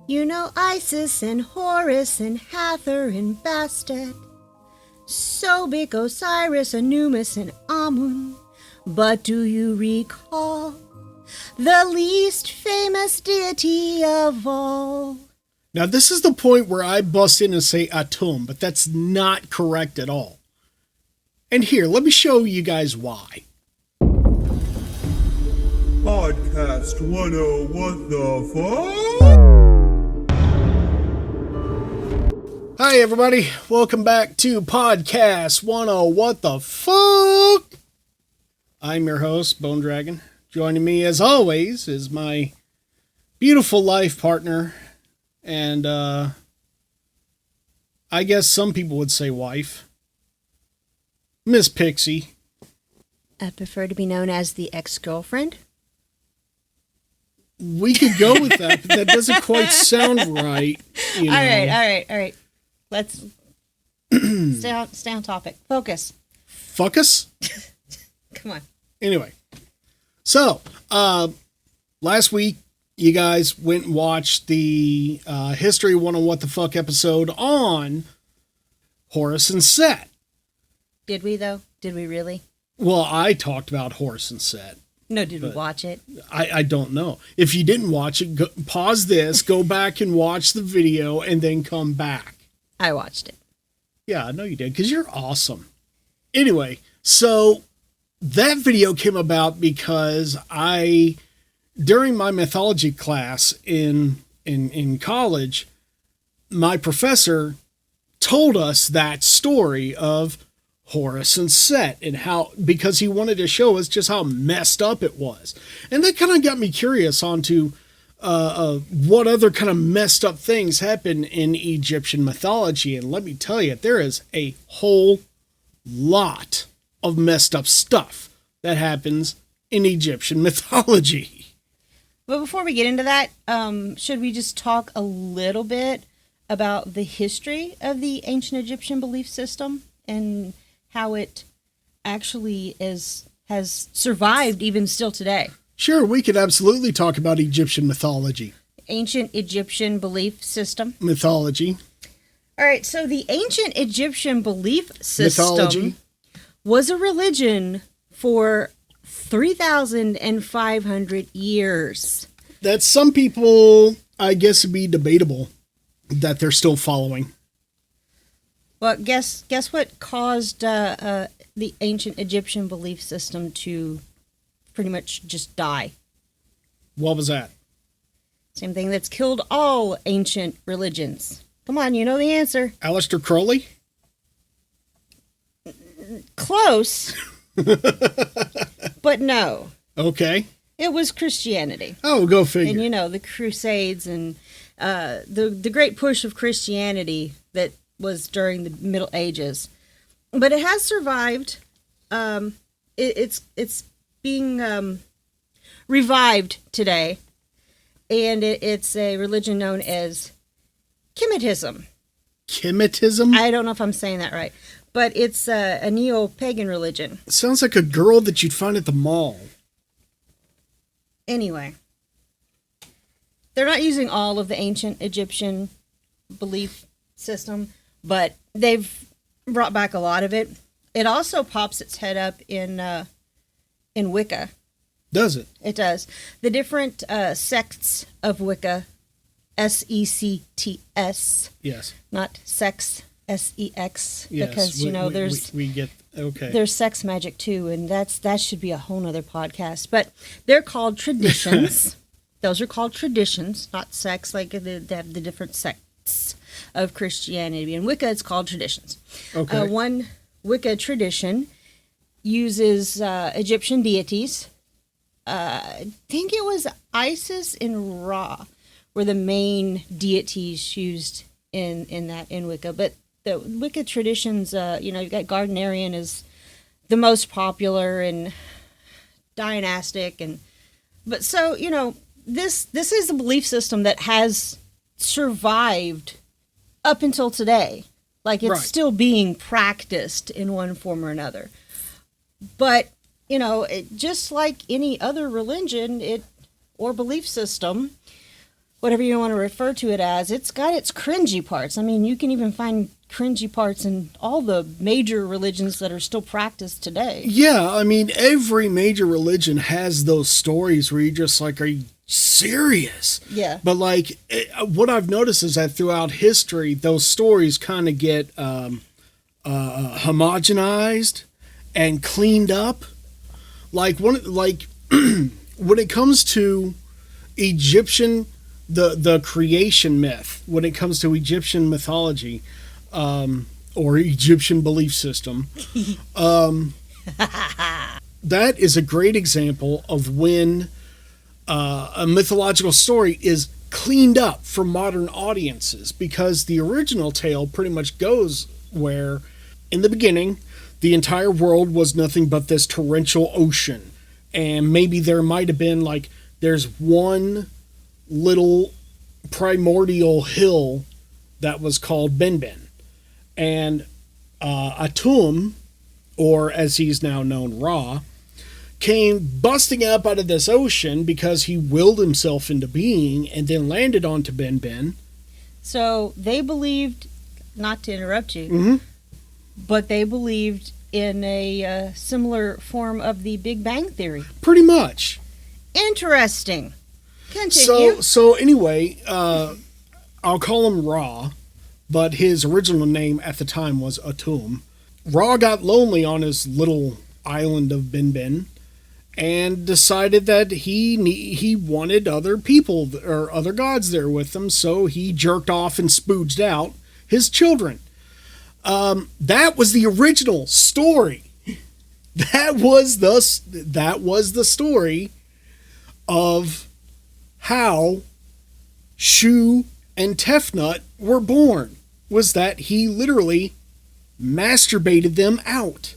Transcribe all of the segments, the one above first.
You know Isis and Horus and Hathor and Bastet, Sobek, Osiris, Anubis, and Amun. But do you recall the least famous deity of all? Now, this is the point where I bust in and say Atum, but that's not correct at all. And here, let me show you guys why. Podcast 10, what the fuck? Hi, everybody. Welcome back to Podcast 10, what the fuck? I'm your host, BoneDragon. Joining me, as always, is my beautiful life partner, and I guess some people would say wife, Miss Pixie. I prefer to be known as the ex-girlfriend. We could go with that, but that doesn't quite sound right. You know. All right. Let's stay on topic. Focus. Fuck us? Come on. Anyway, so last week you guys went and watched the History 101 What the Fuck episode on Horus and Set. Did we, though? Did we really? Well, I talked about Horus and Set. No, did we watch it? I don't know. If you didn't watch it, pause this, go back and watch the video, and then come back. I watched it. Yeah, I know you did, because you're awesome. Anyway, so that video came about because during my mythology class in college, my professor told us that story of Horus and Set, and how, because he wanted to show us just how messed up it was. And that kind of got me curious onto what other kind of messed up things happen in Egyptian mythology. And let me tell you, there is a whole lot of messed up stuff that happens in Egyptian mythology. But before we get into that, should we just talk a little bit about the history of the ancient Egyptian belief system and how it actually has survived even still today? Sure, we could absolutely talk about Egyptian mythology. Ancient Egyptian belief system. Mythology. All right, so the ancient Egyptian belief system was a religion for 3,500 years. That some people, I guess, would be debatable that they're still following. Well, guess what caused the ancient Egyptian belief system to pretty much just die? What was that? Same thing that's killed all ancient religions. Come on, you know the answer. Aleister Crowley? Close. But no. Okay. It was Christianity. Oh, go figure. And you know, the Crusades and the great push of Christianity that was during the Middle Ages. But it has survived. It's being revived today. And it's a religion known as Kemetism. Kemetism? I don't know if I'm saying that right. But it's a neo-pagan religion. It sounds like a girl that you'd find at the mall. Anyway, they're not using all of the ancient Egyptian belief system, but they've brought back a lot of it. It also pops its head up in Wicca. Does it? It does. The different sects of Wicca, SECTS. Yes. Not sex, SEX. Yes. Because, we get, okay. There's sex magic too, and that should be a whole nother podcast. But they're called traditions. Those are called traditions, not sects, like they have the different sects of Christianity. In Wicca, it's called traditions. Okay. One Wicca tradition uses Egyptian deities. I think it was Isis and Ra were the main deities used in Wicca. But the Wicca traditions, you've got Gardnerian is the most popular, and Dianastic, but so this is a belief system that has survived up until today. Like, it's still being practiced in one form or another. But, just like any other religion or belief system, whatever you want to refer to it as, it's got its cringy parts. I mean, you can even find cringy parts in all the major religions that are still practiced today. Yeah, I mean, every major religion has those stories where you're just like, are you serious? Yeah. But like, what I've noticed is that throughout history, those stories kind of get homogenized and cleaned up. Like when it comes to Egyptian, the creation myth, when it comes to Egyptian mythology, or Egyptian belief system, that is a great example of when a mythological story is cleaned up for modern audiences, because the original tale pretty much goes where, in the beginning, the entire world was nothing but this torrential ocean, and maybe there might have been like, there's one little primordial hill that was called Benben. And Atum, or as he's now known, Ra, came busting up out of this ocean because he willed himself into being and then landed onto Benben. So they believed, not to interrupt you, but they believed in a similar form of the Big Bang Theory. Pretty much. Interesting. Continue. So anyway, I'll call him Ra, but his original name at the time was Atum. Ra got lonely on his little island of Benben and decided that he wanted other people or other gods there with him, so he jerked off and spooged out his children. That was the original story. That was the story of how Shu and Tefnut were born, was that he literally masturbated them out.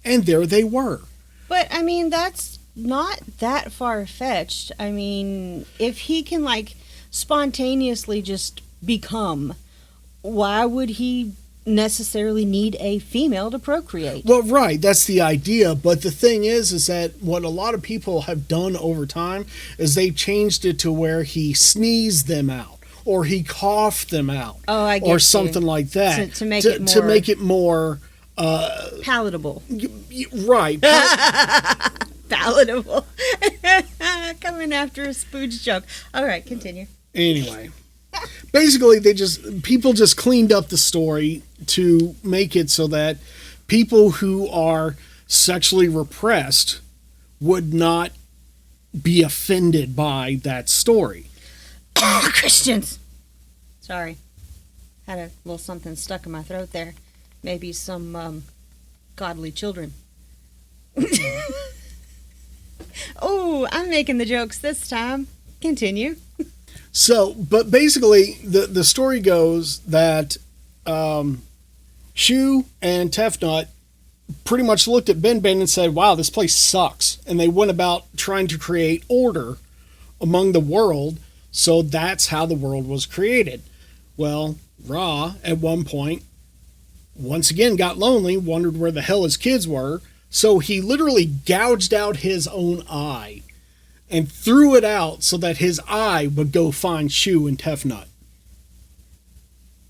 And there they were. But, I mean, that's not that far-fetched. I mean, if he can, like, spontaneously just become, why would he necessarily need a female to procreate? Well, right, that's the idea. But the thing is that what a lot of people have done over time is they've changed it to where he sneezed them out, or he coughed them out, or something like that, to make it more palatable. Right. Palatable. Coming after a spooge joke. All right, continue. Anyway, basically, people just cleaned up the story to make it so that people who are sexually repressed would not be offended by that story. Christians. Sorry. Had a little something stuck in my throat there. Maybe some godly children. Oh, I'm making the jokes this time. Continue. So, but basically, the story goes that Shu and Tefnut pretty much looked at Benben and said, wow, this place sucks. And they went about trying to create order among the world. So that's how the world was created. Well, Ra, at one point, once again got lonely, wondered where the hell his kids were. So he literally gouged out his own eye and threw it out so that his eye would go find Shu and Tefnut.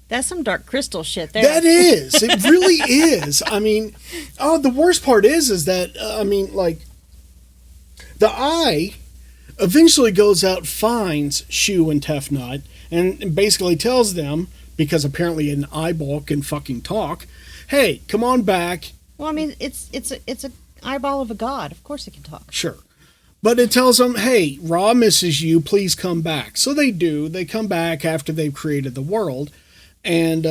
That's some Dark Crystal shit there. That is. It really is. I mean, the worst part is that, the eye eventually goes out, finds Shu and Tefnut, and basically tells them, because apparently an eyeball can fucking talk, hey, come on back. Well, I mean, it's an eyeball of a god. Of course it can talk. Sure. But it tells them, hey, Ra misses you, please come back. So they do. They come back after they've created the world. And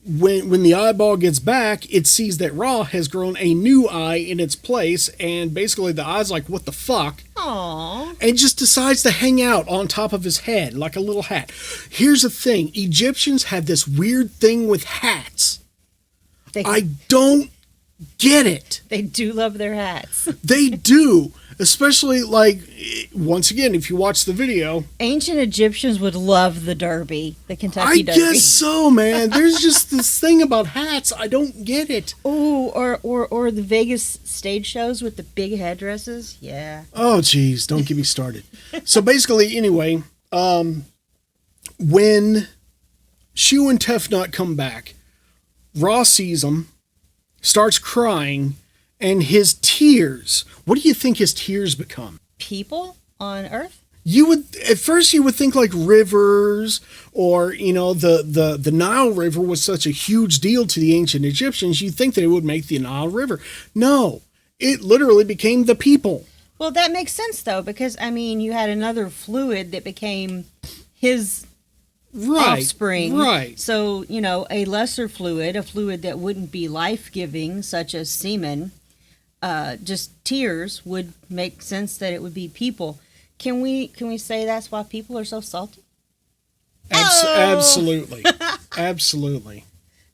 when the eyeball gets back, it sees that Ra has grown a new eye in its place. And basically the eye's like, what the fuck? Aww. And just decides to hang out on top of his head like a little hat. Here's the thing. Egyptians have this weird thing with hats. I don't get it. They do love their hats. They do. Especially, once again, if you watch the video. Ancient Egyptians would love the derby, the Kentucky Derby. I guess so, man. There's just this thing about hats. I don't get it. Ooh, or the Vegas stage shows with the big headdresses. Yeah. Oh, geez. Don't get me started. So basically, anyway, when Shu and Tefnut come back, Ra sees them, starts crying, and his tears, what do you think his tears become? People on Earth? At first you would think like rivers, or, the Nile River was such a huge deal to the ancient Egyptians, you'd think that it would make the Nile River. No, it literally became the people. Well, that makes sense, though, because, you had another fluid that became his offspring. Right. So, a lesser fluid, a fluid that wouldn't be life-giving, such as semen, just tears, would make sense that it would be people. Can we say that's why people are so salty? Absolutely. Absolutely.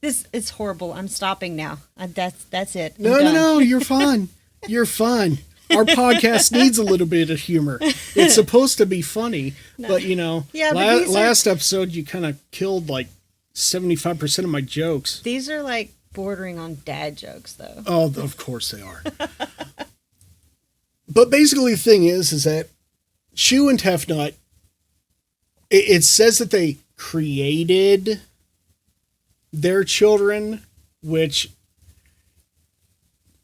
It's horrible. I'm stopping now. That's it. No, you're fine. You're fine. Our podcast needs a little bit of humor. It's supposed to be funny, but last episode you kind of killed like 75% of my jokes. These are like bordering on dad jokes, though. Oh, of course they are. But basically the thing is that Shu and Tefnut, it says that they created their children, which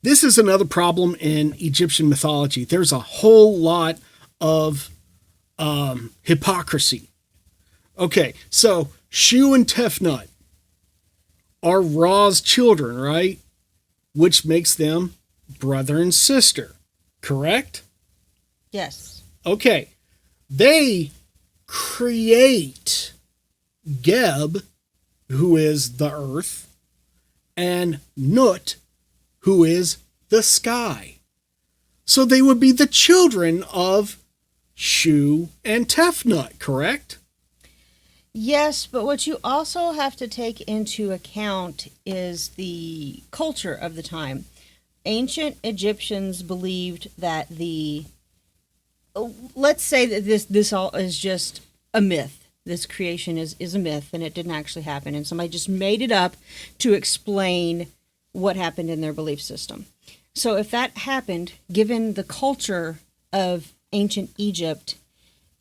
this is another problem in Egyptian mythology. There's a whole lot of hypocrisy. Okay, so Shu and Tefnut are Ra's children, right? Which makes them brother and sister, correct? Yes. Okay, they create Geb, who is the earth, and Nut, who is the sky. So they would be the children of Shu and Tefnut, correct? Yes, but what you also have to take into account is the culture of the time. Ancient Egyptians believed that let's say that this all is just a myth. This creation is a myth and it didn't actually happen, and somebody just made it up to explain what happened in their belief system. So if that happened, given the culture of ancient Egypt,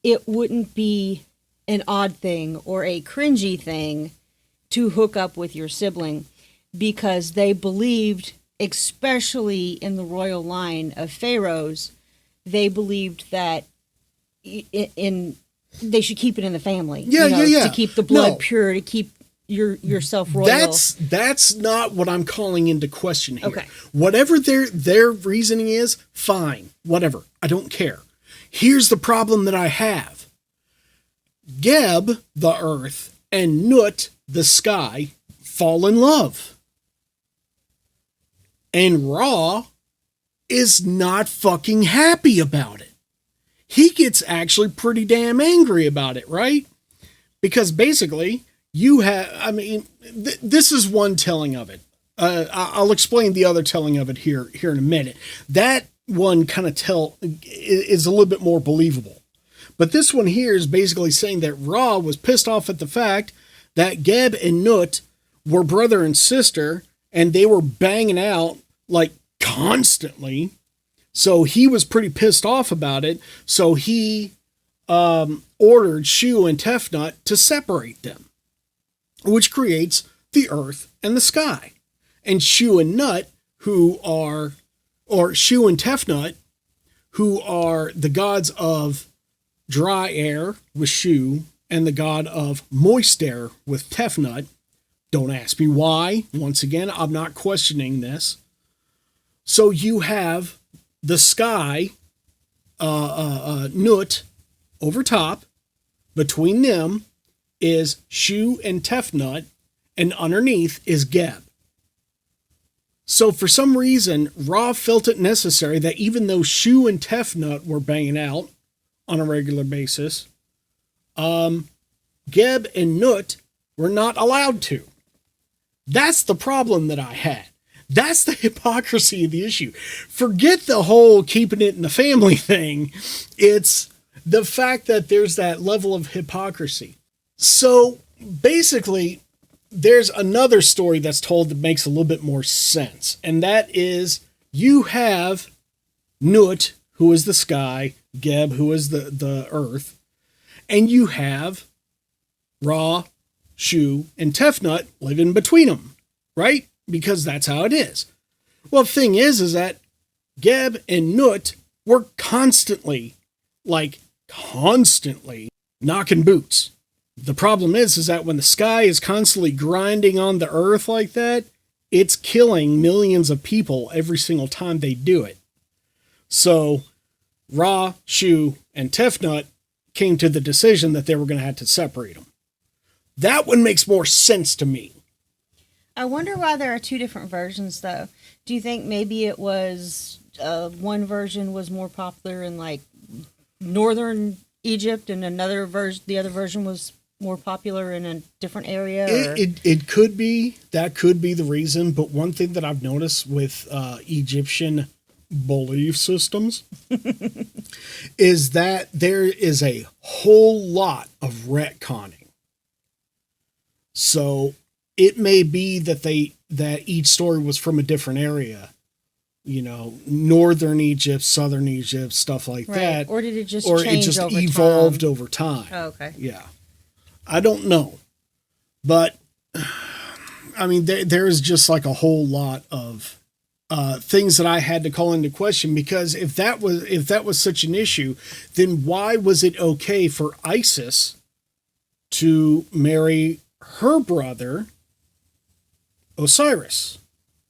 it wouldn't be an odd thing or a cringy thing to hook up with your sibling, because they believed, especially in the royal line of pharaohs, they believed that they should keep it in the family. Yeah. To keep the blood pure, to keep yourself royal. That's not what I'm calling into question here. Okay. Whatever their reasoning is, fine. Whatever. I don't care. Here's the problem that I have. Geb, the earth, and Nut, the sky, fall in love. And Ra is not fucking happy about it. He gets actually pretty damn angry about it, right? Because basically, this is one telling of it. I'll explain the other telling of it here in a minute. That one kind of is a little bit more believable. But this one here is basically saying that Ra was pissed off at the fact that Geb and Nut were brother and sister, and they were banging out like constantly. So he was pretty pissed off about it. So he ordered Shu and Tefnut to separate them, which creates the earth and the sky. And Shu and Tefnut, who are the gods of dry air with Shu and the god of moist air with Tefnut. Don't ask me why. Once again, I'm not questioning this. So you have the sky, Nut, over top. Between them is Shu and Tefnut, and underneath is Geb. So for some reason, Ra felt it necessary that even though Shu and Tefnut were banging out on a regular basis, Geb and Nut were not allowed to. That's the problem that I had. That's the hypocrisy of the issue. Forget the whole keeping it in the family thing. It's the fact that there's that level of hypocrisy. So basically, there's another story that's told that makes a little bit more sense. And that is, you have Nut, who is the sky, Geb, who is the earth, And you have Ra, Shu, and Tefnut living between them, right? Because that's how it is. Well, the thing is that Geb and Nut were constantly knocking boots. The problem is that when the sky is constantly grinding on the earth like that, it's killing millions of people every single time they do it. So Ra, Shu, and Tefnut came to the decision that they were going to have to separate them. That one makes more sense to me. I wonder why there are two different versions, though. Do you think maybe it was one version was more popular in like northern Egypt, and the other version was more popular in a different area? It could be. That could be the reason. But one thing that I've noticed with Egyptian belief systems is that there is a whole lot of retconning. So it may be that each story was from a different area. You know, northern Egypt, southern Egypt, stuff like that. Or did it just or change it just over evolved time? over time? Oh, okay. Yeah. I don't know. But I mean, there's just like a whole lot of things that I had to call into question, because if that was such an issue, then why was it okay for Isis to marry her brother Osiris?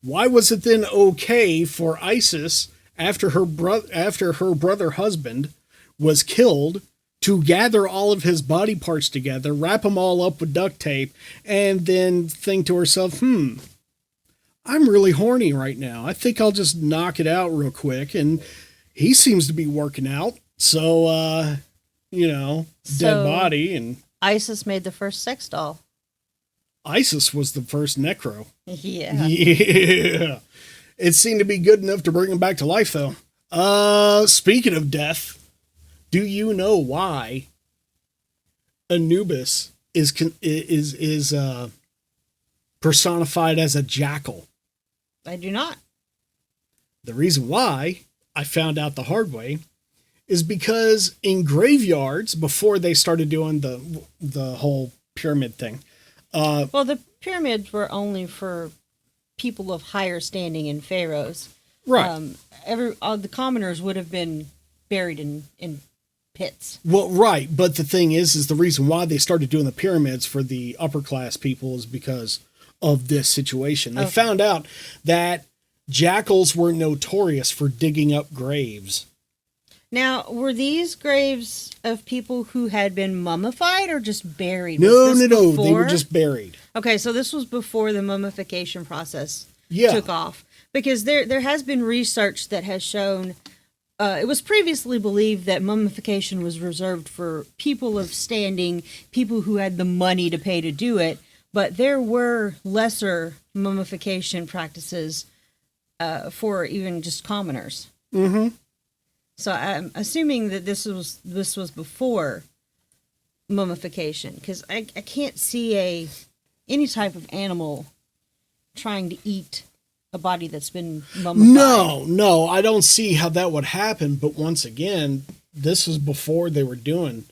Why was it then okay for Isis, after her brother husband was killed, to gather all of his body parts together, wrap them all up with duct tape, and then think to herself, I'm really horny right now. I think I'll just knock it out real quick. And he seems to be working out. So, dead body. And Isis made the first sex doll. Isis was the first necro. Yeah. Yeah. It seemed to be good enough to bring him back to life, though. Speaking of death, do you know why Anubis is personified as a jackal? I do not. The reason why, I found out the hard way, is because in graveyards, before they started doing the whole pyramid thing. Well, the pyramids were only for people of higher standing in pharaohs. Right. The commoners would have been buried in pits. Well, right. But the thing is the reason why they started doing the pyramids for the upper class people is because of this situation. They found out that jackals were notorious for digging up graves. Now, were these graves of people who had been mummified or just buried? No. They were just buried. Okay, so this was before the mummification process Yeah. took off. Because there has been research that has shown, it was previously believed that mummification was reserved for people of standing, people who had the money to pay to do it, but there were lesser mummification practices for even just commoners. Mm-hmm. So I'm assuming that this was before mummification, because I can't see any type of animal trying to eat a body that's been mummified. No, I don't see how that would happen. But once again, this is before they were doing.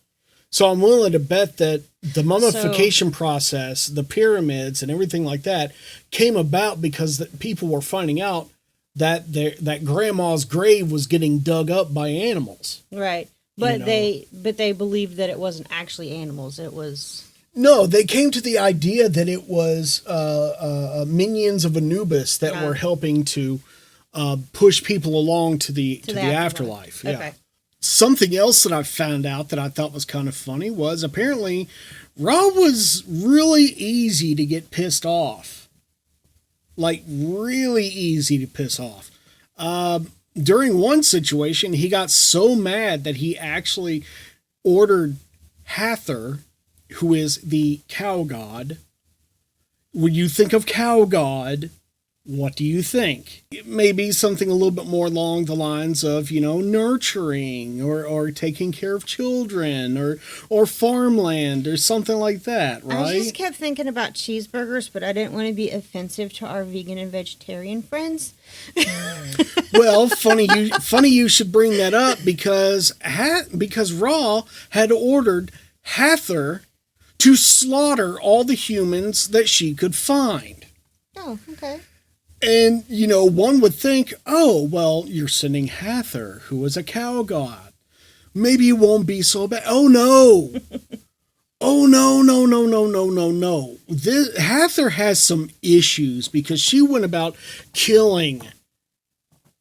So I'm willing to bet that the mummification process, the pyramids and everything like that came about because people were finding out that grandma's grave was getting dug up by animals. Right. But they believed that it wasn't actually animals. It was... No, they came to the idea that it was minions of Anubis that were helping to push people along to the afterlife. Yeah. Okay. Something else that I found out that I thought was kind of funny was apparently Ra was really easy to get pissed off. Like, really easy to piss off. During one situation, he got so mad that he actually ordered Hathor, who is the cow god. When you think of cow god, what do you think? It may be something a little bit more along the lines of, nurturing or taking care of children or farmland or something like that, right? I just kept thinking about cheeseburgers, but I didn't want to be offensive to our vegan and vegetarian friends. Well, funny you should bring that up because Ra had ordered Hathor to slaughter all the humans that she could find. Oh, okay. And, you know, one would think, oh, well, you're sending Hathor, who is a cow god. Maybe it won't be so bad. Oh, no. Oh, no. Hathor has some issues because she went about killing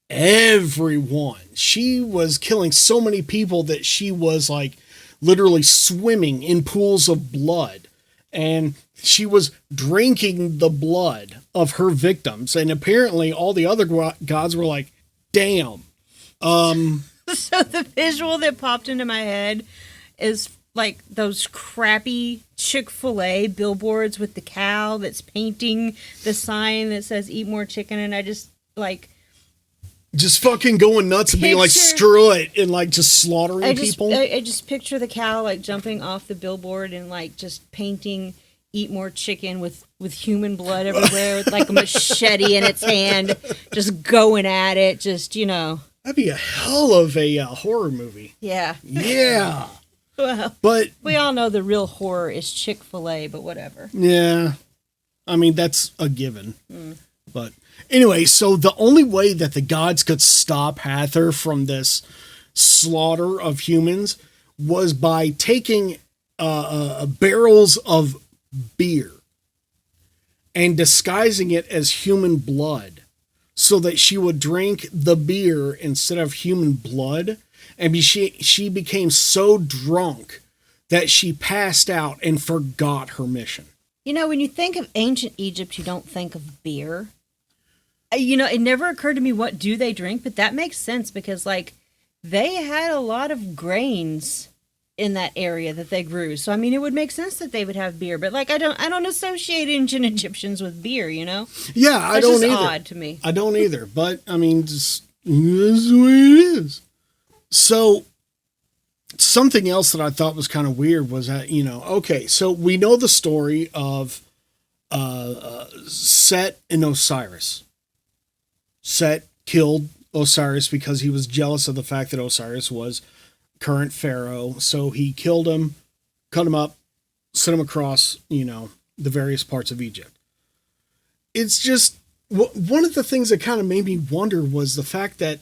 everyone. She was killing so many people that she was like literally swimming in pools of blood. And she was drinking the blood of her victims. And apparently all the other gods were like, damn. So the visual that popped into my head is like those crappy Chick-fil-A billboards with the cow that's painting the sign that says eat more chicken. And I just like... just fucking going nuts and being like, screw it, and like just slaughtering people. I just picture the cow like jumping off the billboard and like just painting eat more chicken with human blood everywhere with like a machete in its hand, just going at it, just, you know. That'd be a hell of a horror movie. Yeah. Yeah. Well, but we all know the real horror is Chick-fil-A, but whatever. Yeah. I mean, that's a given. But anyway, so the only way that the gods could stop Hathor from this slaughter of humans was by taking barrels of beer and disguising it as human blood so that she would drink the beer instead of human blood. And she became so drunk that she passed out and forgot her mission. You know, when you think of ancient Egypt, you don't think of beer. You know, it never occurred to me, what do they drink? But that makes sense because, like, they had a lot of grains in that area that they grew. So, I mean, it would make sense that they would have beer. But, like, I don't associate ancient Egyptians with beer, you know? Yeah, I don't either. That's just odd to me. I don't either. But, I mean, just, this is the way it is. So, something else that I thought was kind of weird was that, you know, okay, so we know the story of Set and Osiris. Set killed Osiris because he was jealous of the fact that Osiris was current pharaoh. So he killed him, cut him up, sent him across, you know, the various parts of Egypt. It's just, one of the things that kind of made me wonder was the fact that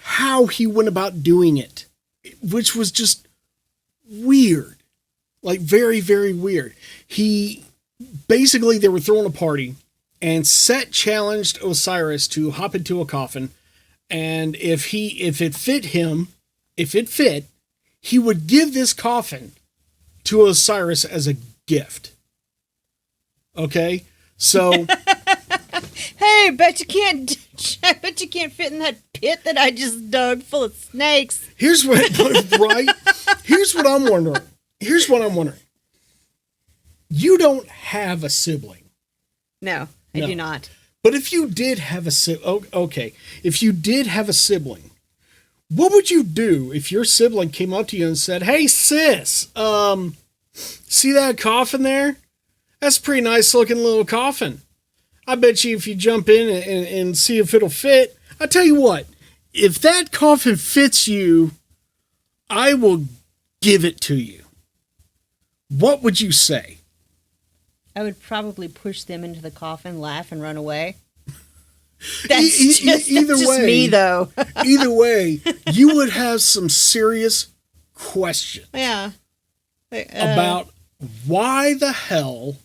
how he went about doing it, which was just weird, like very, very weird. They were throwing a party, and Set challenged Osiris to hop into a coffin, and if it fit, he would give this coffin to Osiris as a gift. Okay, so. Hey, bet you can't fit in that pit that I just dug full of snakes. Here's what I'm wondering. You don't have a sibling. No, I do not. But if you did have a if you did have a sibling, what would you do if your sibling came up to you and said, "Hey, sis, see that coffin there? That's a pretty nice looking little coffin. I bet you if you jump in and see if it'll fit, I tell you what, if that coffin fits you, I will give it to you." What would you say? I would probably push them into the coffin, laugh, and run away. That's just me, though. Either way, you would have some serious questions. Yeah. About why the hell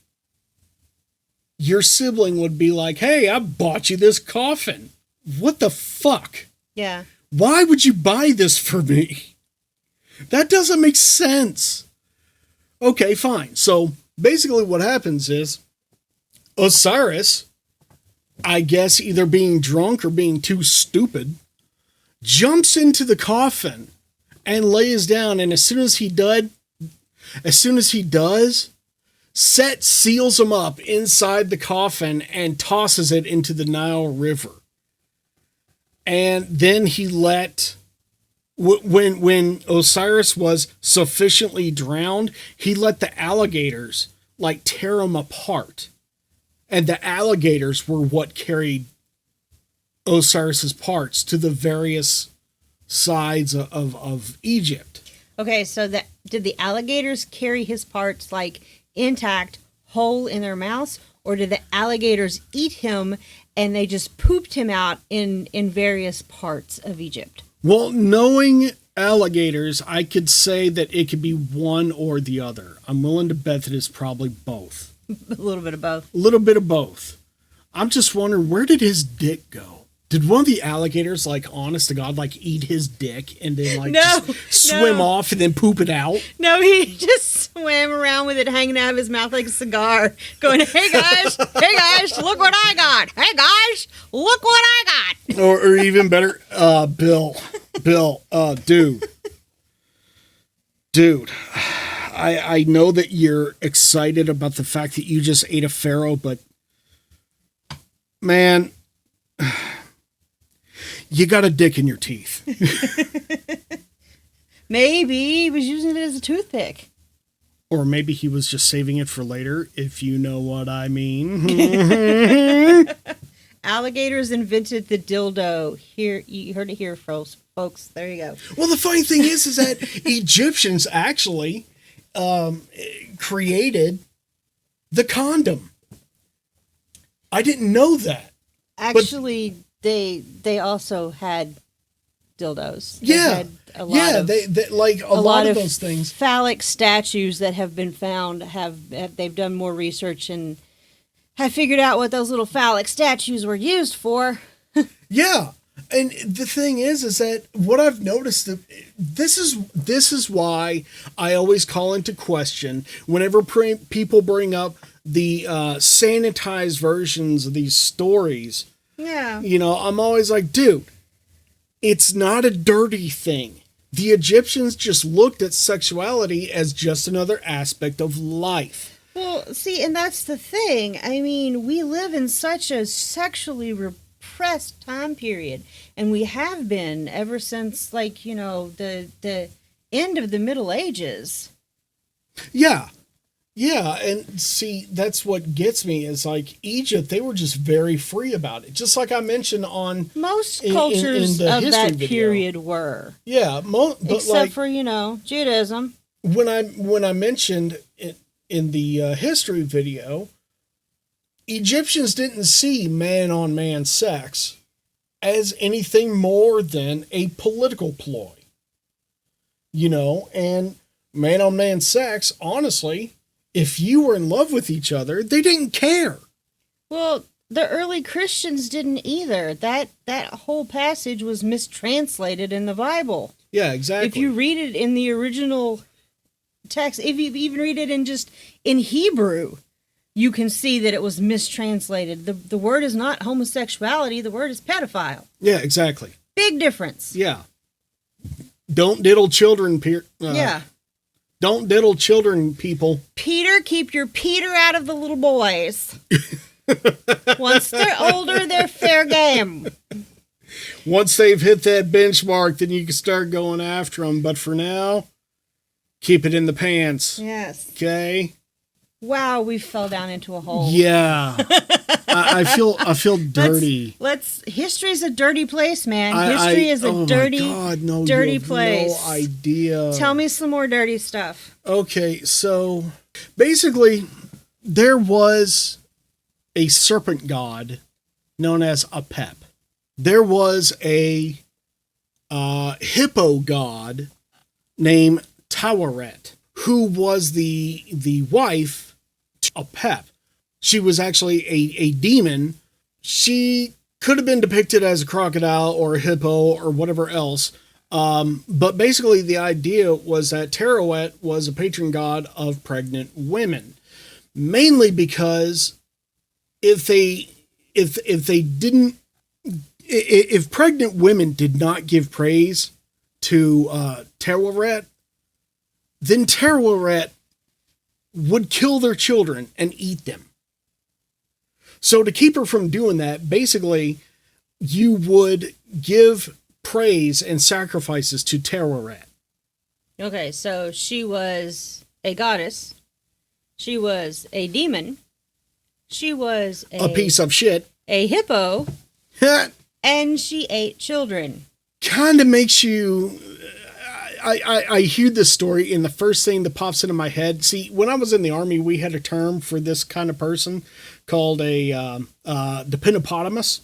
your sibling would be like, "Hey, I bought you this coffin. What the fuck? Yeah. Why would you buy this for me? That doesn't make sense." Okay, fine. So basically what happens is Osiris, I guess either being drunk or being too stupid, jumps into the coffin and lays down. And as soon as he does, Set seals him up inside the coffin and tosses it into the Nile River. And then he when Osiris was sufficiently drowned, he let the alligators like tear him apart. And the alligators were what carried Osiris's parts to the various sides of Egypt. Okay, so did the alligators carry his parts like intact, whole in their mouths, or did the alligators eat him and they just pooped him out in various parts of Egypt? Well, knowing alligators, I could say that it could be one or the other. I'm willing to bet that it's probably both. A little bit of both. A little bit of both. I'm just wondering, where did his dick go? Did one of the alligators, like, honest to God, like, eat his dick and then, like, just swim off and then poop it out? No, he just swam around with it hanging out of his mouth like a cigar, going, hey guys, look what I got. Hey guys, look what I got. Or even better, Bill, dude, I know that you're excited about the fact that you just ate a pharaoh, but, man, you got a dick in your teeth. Maybe he was using it as a toothpick. Or maybe he was just saving it for later, if you know what I mean. Alligators invented the dildo. Here, you heard it here, folks. There you go. Well, the funny thing is that Egyptians actually created the condom. I didn't know that. Actually, they also had dildos. They like a lot of those things. Phallic statues that have been found they've done more research and have figured out what those little phallic statues were used for. Yeah, and the thing is that what I've noticed this is why I always call into question whenever people bring up the sanitized versions of these stories. Yeah. You know, I'm always like, dude, it's not a dirty thing. The Egyptians just looked at sexuality as just another aspect of life. Well, see, and that's the thing. I mean, we live in such a sexually repressed time period, and we have been ever since, like, you know, the end of the Middle Ages. Yeah. Yeah, and see, that's what gets me is like Egypt, they were just very free about it. Just like I mentioned on most cultures in of that video. period were. Yeah, but except like, for, you know, Judaism. When I mentioned it in the history video, Egyptians didn't see man-on-man sex as anything more than a political ploy. You know, and man-on-man sex, honestly, if you were in love with each other, they didn't care. Well, the early Christians didn't either. That whole passage was mistranslated in the Bible. Yeah, exactly. If you read it in the original text, if you even read it in Hebrew, you can see that it was mistranslated. The word is not homosexuality, the word is pedophile. Yeah, exactly. Big difference. Yeah. Don't diddle children, yeah. Don't diddle children, people. Peter, keep your Peter out of the little boys. Once they're older, they're fair game. Once they've hit that benchmark, then you can start going after them. But for now, keep it in the pants. Yes. Okay? Wow, we fell down into a hole. Yeah. I feel dirty. History's a dirty place, man. History is a dirty, dirty place. No idea. Tell me some more dirty stuff. Okay, so basically, there was a serpent god known as Apep. There was a hippo god named Taweret, who was the wife to Apep. She was actually a demon. She could have been depicted as a crocodile or a hippo or whatever else. But basically the idea was that Taweret was a patron god of pregnant women. Mainly because if pregnant women did not give praise to Taweret, then Taweret would kill their children and eat them. So to keep her from doing that, basically, you would give praise and sacrifices to Taweret. Okay, so she was a goddess. She was a demon. She was a piece of shit. A hippo. And she ate children. Kind of makes you... I hear this story, and the first thing that pops into my head. See, when I was in the Army, we had a term for this kind of person called a dependopotamus.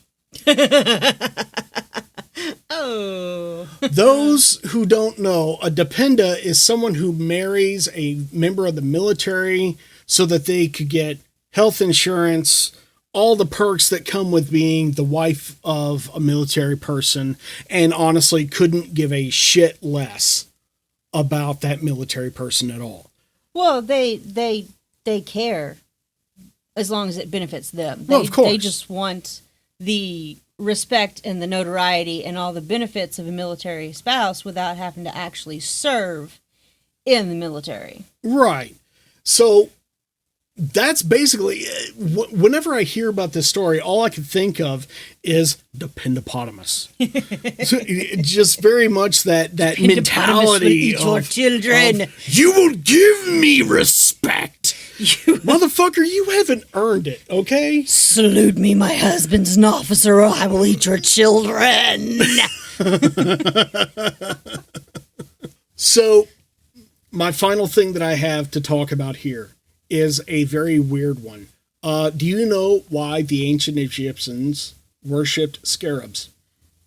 Oh. Those who don't know, a dependa is someone who marries a member of the military so that they could get health insurance, all the perks that come with being the wife of a military person, and honestly couldn't give a shit less about that military person at all. Well, they care as long as it benefits them. Well, of course. They just want the respect and the notoriety and all the benefits of a military spouse without having to actually serve in the military. Right. So that's basically, whenever I hear about this story, all I can think of is dependopotamus. So just very much that mentality eat your children. You will give me respect. Motherfucker, you haven't earned it, okay? Salute me, my husband's an officer, or I will eat your children. So, my final thing that I have to talk about here is a very weird one. Do you know why the ancient Egyptians worshipped scarabs?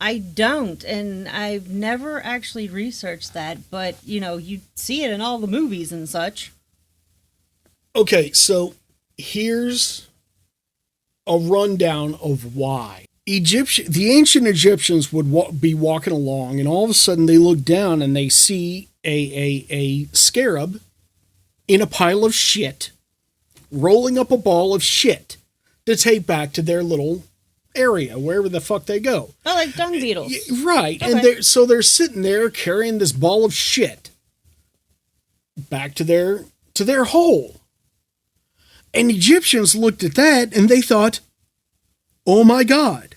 I don't, and I've never actually researched that, but, you see it in all the movies and such. Okay, so here's a rundown of why. The ancient Egyptians would be walking along, and all of a sudden they look down and they see a scarab in a pile of shit, rolling up a ball of shit to take back to their little area, wherever the fuck they go. Oh, like dung beetles. Right, Okay. and they're sitting there carrying this ball of shit back to their hole. And Egyptians looked at that and they thought, oh my God,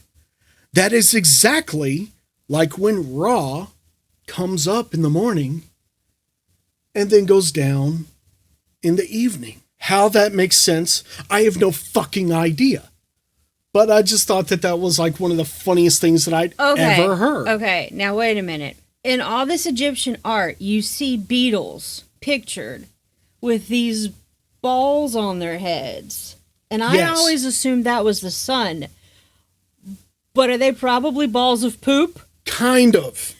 that is exactly like when Ra comes up in the morning and then goes down in the evening. How that makes sense, I have no fucking idea. But I just thought that was like one of the funniest things that I'd ever heard. Okay, now wait a minute. In all this Egyptian art, you see beetles pictured with these balls on their heads. And I always assumed that was the sun. But are they probably balls of poop? Kind of.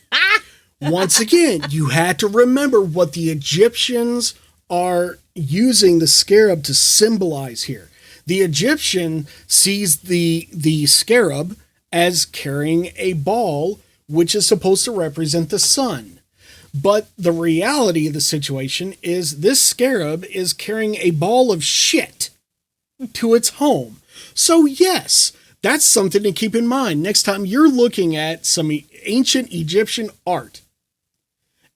Once again, you had to remember what the Egyptians are using the scarab to symbolize here. The Egyptian sees the scarab as carrying a ball, which is supposed to represent the sun. But the reality of the situation is this scarab is carrying a ball of shit to its home. So yes, that's something to keep in mind next time you're looking at some ancient Egyptian art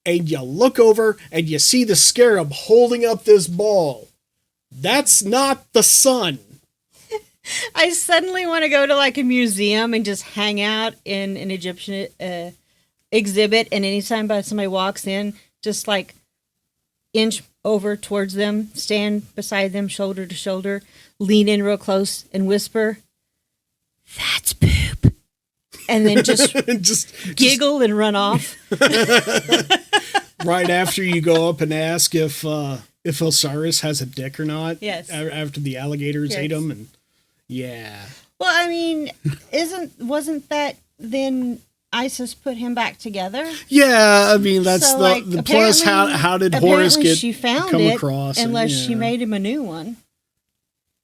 and you look over and you see the scarab holding up this ball. That's not the sun. I suddenly want to go to like a museum and just hang out in an Egyptian exhibit, and anytime somebody walks in, just like inch over towards them, stand beside them shoulder to shoulder, lean in real close and whisper, "That's poop," and then just giggle and run off. Right after you go up and ask if Osiris has a dick or not. Yes. After the alligators ate him, and yeah. Well, I mean, wasn't that then Isis put him back together? Yeah, I mean that's So, the plus. How did Horus get she found come it across? Unless she made him a new one,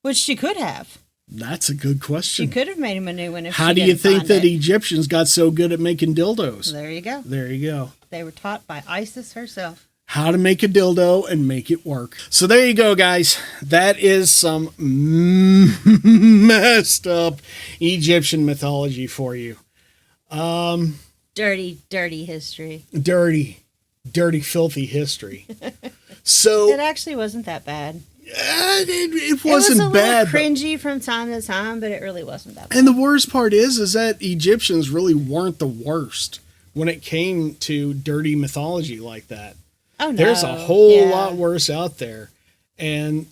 which she could have. That's a good question. She could have made him a new one. If How she do you didn't think find that it. Egyptians got so good at making dildos? There you go. There you go. They were taught by Isis herself. How to make a dildo and make it work. So there you go, guys. That is some messed up Egyptian mythology for you. Dirty, dirty history. Dirty, filthy history. So It actually wasn't that bad. it wasn't It was a bad. little cringy from time to time, but it really wasn't that bad. And the worst part is that Egyptians really weren't the worst when it came to dirty mythology like that. Oh, no. There's a whole lot worse out there. And,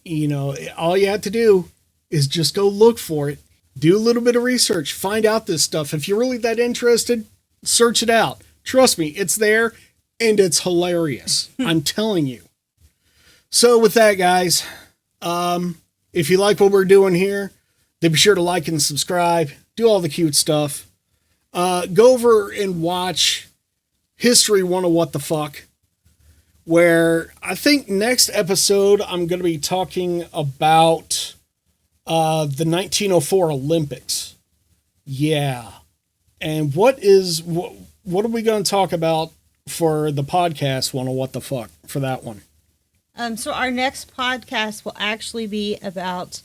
all you have to do is just go look for it. Do a little bit of research. Find out this stuff. If you're really that interested, search it out. Trust me, it's there. and it's hilarious. I'm telling you. So with that, guys, if you like what we're doing here, then be sure to like and subscribe. Do all the cute stuff. Go over and watch History 101 What the Fuck, where I think next episode I'm going to be talking about the 1904 Olympics. Yeah. And what are we going to talk about for the podcast 101 What the Fuck for that one? So our next podcast will actually be about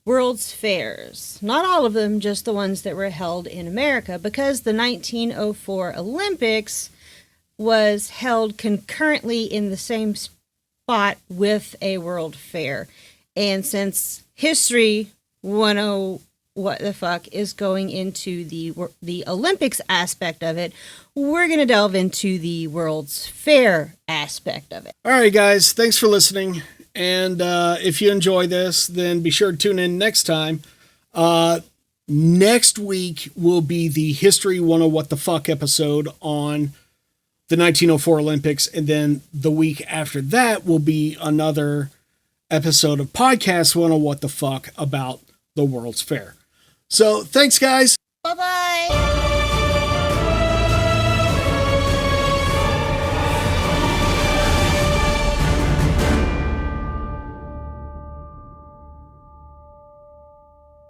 World's Fairs. Not all of them, just the ones that were held in America, because the 1904 Olympics was held concurrently in the same spot with a World Fair. And since History 101 What the Fuck is going into the Olympics aspect of it, we're going to delve into the World's Fair aspect of it. All right, guys, thanks for listening. And if you enjoy this, then be sure to tune in next time. Next week will be the History 101 What the Fuck episode on the 1904 Olympics. And then the week after that will be another episode of Podcast 101 What the Fuck about the World's Fair. So thanks, guys.